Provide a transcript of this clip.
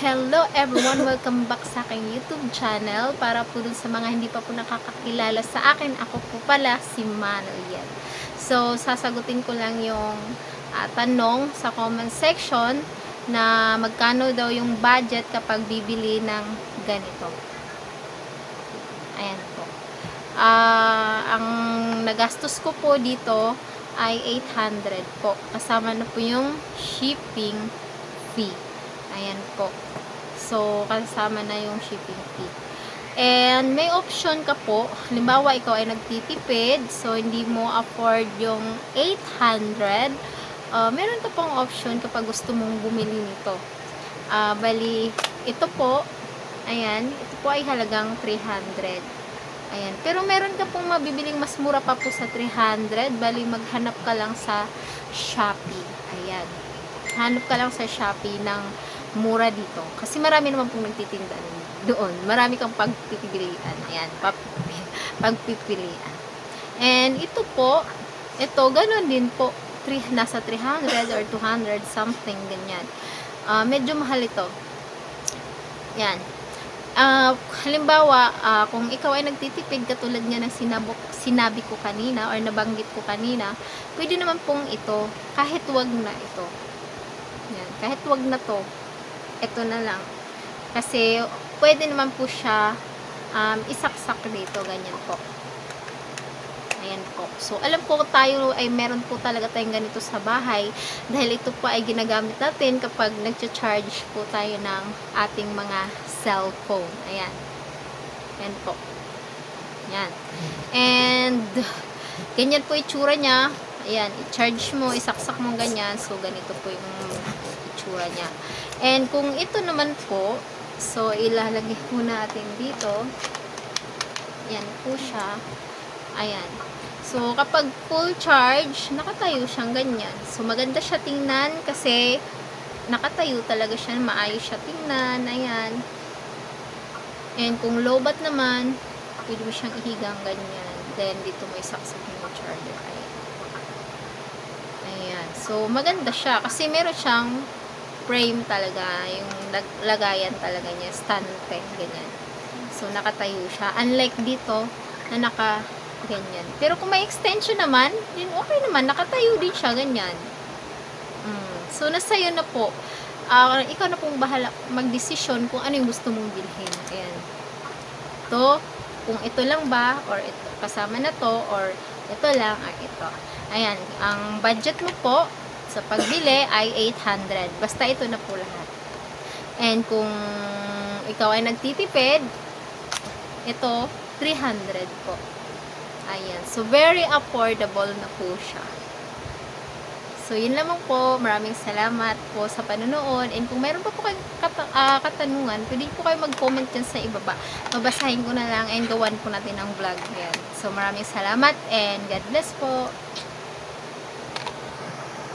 Hello everyone! Welcome back sa aking YouTube channel. Para po dun sa mga hindi pa po nakakakilala sa akin, ako po pala si Manuel. So, sasagutin ko lang yung tanong sa comment section na magkano daw yung budget kapag bibili ng ganito. Ayan po. Ang nagastos ko po dito ay 800 po. Kasama na po yung shipping fee. Ayan po. So, kasama na yung shipping fee. And, may option ka po. Halimbawa, ikaw ay nagtitipid. So, hindi mo afford yung 800. Meron ka pong option kapag gusto mong bumili nito. Bali, ito po, ayan, ito po ay halagang 300. Ayan. Pero meron ka pong mabibiling mas mura pa po sa 300. Bali, maghanap ka lang sa Shopee. Ayan. Hanap ka lang sa Shopee ng mura dito. Kasi marami naman pong nagtitinda doon. Marami kang pagpipilian. Ayan. Pagpipilian. And ito po, ito, ganun din po. Nasa 300 or 200 something, ganyan. Medyo mahal ito. Yan. Halimbawa, kung ikaw ay nagtitipid katulad nga ng sinabi ko kanina or nabanggit ko kanina, pwede naman pong ito, kahit wag na ito. Yan. Kahit wag na to, ito na lang. Kasi, pwede naman po siya isaksak dito, ganyan po. Ayan po. So, alam ko tayo ay meron po talaga tayong ganito sa bahay dahil ito po ay ginagamit natin kapag nagcha-charge po tayo ng ating mga cellphone. Ayan. Ayan po. Ayan. And, ganyan po itsura niya. Ayan, i-charge mo, isaksak mo ganyan. So, ganito po yung itsura niya. And, kung ito naman po, so, ilalagay po natin dito. Ayan po siya. Ayan. So, kapag full charge, nakatayo siyang ganyan. So, maganda siya tingnan kasi nakatayo talaga siya. Maayos siya tingnan. Ayan. And, kung low bat naman, pwede mo siyang ihigang ganyan. Then, dito mo isaksak yung charger. Ayan. Ayan. So, maganda siya. Kasi meron siyang frame talaga. Yung lagayan talaga niya. Stante. Ganyan. So, nakatayo siya. Unlike dito, na ganyan. Pero kung may extension naman, din okay naman. Nakatayo din siya. Ganyan. So, nasa iyo na po. Ikaw na pong bahala magdesisyon kung ano yung gusto mong bilhin. Ayan. Ito, kung ito lang ba, or ito, kasama na to, or ito lang, ito. Ayan. Ang budget mo po sa pagbili ay 800. Basta ito na po lahat. And kung ikaw ay nagtitipid, ito, 300 po. Ayan. So, very affordable na po siya. So, yun lamang po. Maraming salamat po sa panonood. And kung meron pa po kayong katanungan, pwede po kayo mag-comment dyan sa ibaba. Babasahin ko na lang and gawan po natin ang vlog. Ayan. So, maraming salamat and God bless po.